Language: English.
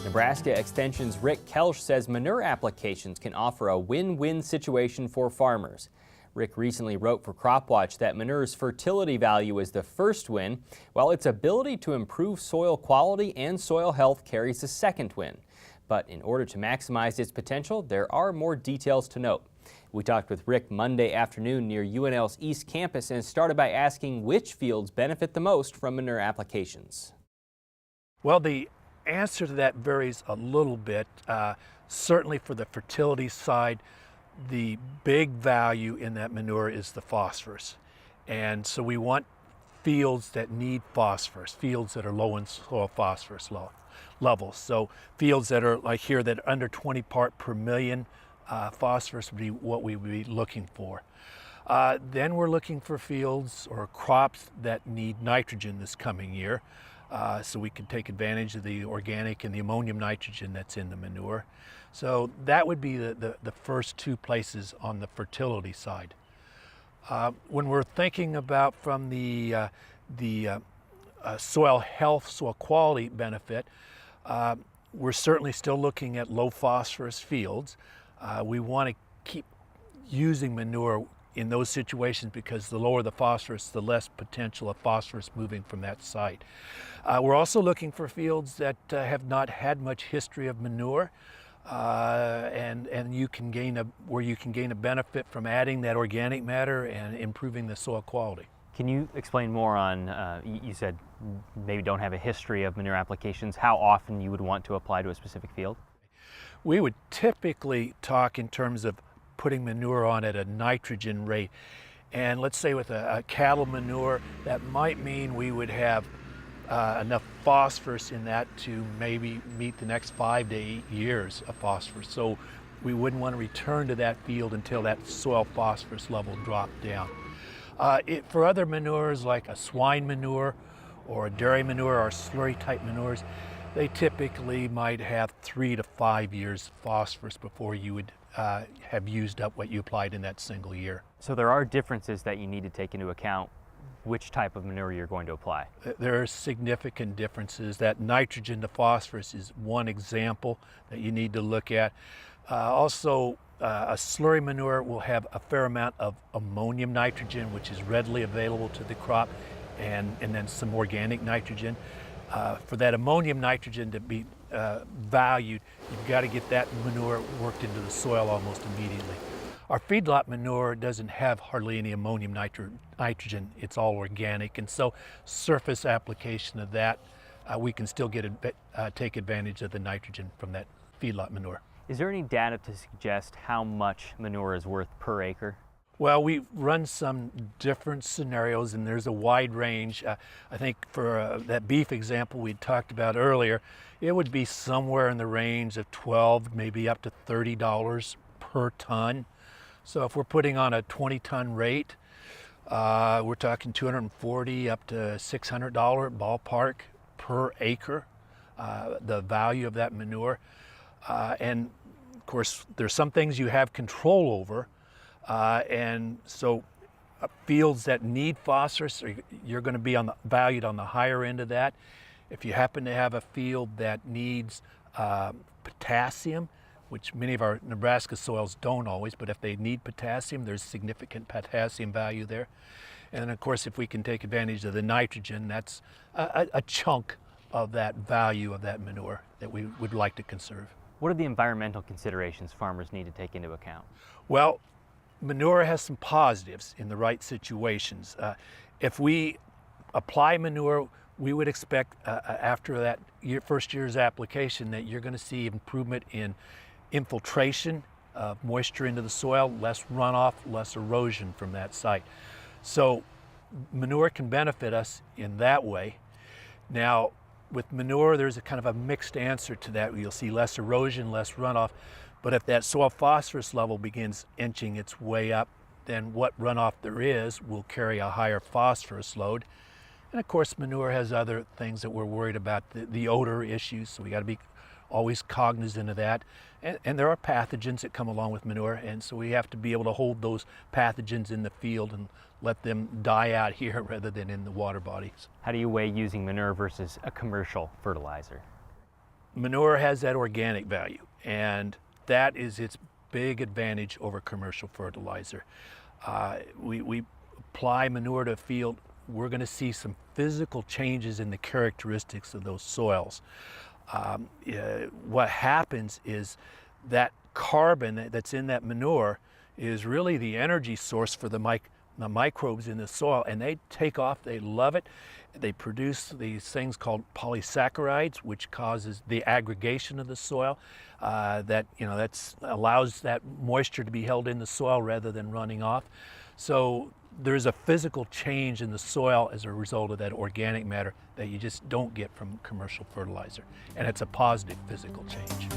Nebraska Extension's Rick Koelsch says manure applications can offer a win-win situation for farmers. Rick recently wrote for CropWatch that manure's fertility value is the first win, while its ability to improve soil quality and soil health carries the second win. But in order to maximize its potential, there are more details to note. We talked with Rick Monday afternoon near UNL's East Campus and started by asking which fields benefit the most from manure applications. Well, the answer to that varies a little bit. Certainly for the fertility side, the big value in that manure is the phosphorus. And so we want fields that need phosphorus, fields that are low in soil phosphorus levels. So fields that are like here that are under 20 part per million, phosphorus would be what we would be looking for. Then we're looking for fields or crops that need nitrogen this coming year. So we can take advantage of the organic and the ammonium nitrogen that's in the manure. So that would be the first two places on the fertility side. When we're thinking about from the soil health, soil quality benefit, we're certainly still looking at low phosphorus fields. We want to keep using manure in those situations because the lower the phosphorus, the less potential of phosphorus moving from that site. We're also looking for fields that have not had much history of manure, and you can gain where you can gain a benefit from adding that organic matter and improving the soil quality. Can you explain more on, you said maybe don't have a history of manure applications, how often you would want to apply to a specific field? We would typically talk in terms of putting manure on at a nitrogen rate. And let's say with a cattle manure, that might mean we would have enough phosphorus in that to maybe meet the next 5 to 8 years of phosphorus. So we wouldn't want to return to that field until that soil phosphorus level dropped down. For other manures like a swine manure or a dairy manure or slurry type manures, they typically might have 3 to 5 years of phosphorus before you would have used up what you applied in that single year. So there are differences that you need to take into account which type of manure you're going to apply. There are significant differences. That nitrogen to phosphorus is one example that you need to look at. Also, a slurry manure will have a fair amount of ammonium nitrogen, which is readily available to the crop, and then some organic nitrogen. For that ammonium nitrogen to be valued, you've got to get that manure worked into the soil almost immediately. Our feedlot manure doesn't have hardly any ammonium nitrogen. It's all organic, and so surface application of that, we can still take advantage of the nitrogen from that feedlot manure. Is there any data to suggest how much manure is worth per acre? Well, we've run some different scenarios, and there's a wide range. I think for that beef example we talked about earlier, it would be somewhere in the range of $12, maybe up to $30 per ton. So if we're putting on a 20-ton rate, we're talking $240 up to $600 ballpark per acre, the value of that manure. And of course, there's some things you have control over. And so fields that need phosphorus, you're going to be valued on the higher end of that. If you happen to have a field that needs potassium, which many of our Nebraska soils don't always, but if they need potassium, there's significant potassium value there. And then of course, if we can take advantage of the nitrogen, that's a chunk of that value of that manure that we would like to conserve. What are the environmental considerations farmers need to take into account? Well, manure has some positives in the right situations. If we apply manure, we would expect after that first year's application that you're going to see improvement in infiltration of moisture into the soil, less runoff, less erosion from that site. So manure can benefit us in that way. Now, with manure, there's a kind of a mixed answer to that. You'll see less erosion, less runoff. But if that soil phosphorus level begins inching its way up, then what runoff there is will carry a higher phosphorus load. And of course, manure has other things that we're worried about, the odor issues, so we got to be always cognizant of that. And there are pathogens that come along with manure, and so we have to be able to hold those pathogens in the field and let them die out here rather than in the water bodies. How do you weigh using manure versus a commercial fertilizer? manure has that organic value, and that is its big advantage over commercial fertilizer. We apply manure to a field, we're going to see some physical changes in the characteristics of those soils. What happens is that carbon that's in that manure is really the energy source for the microbes in the soil, and they take off, they love it. They produce these things called polysaccharides, which causes the aggregation of the soil, that allows that moisture to be held in the soil rather than running off. So there's a physical change in the soil as a result of that organic matter that you just don't get from commercial fertilizer, and it's a positive physical change.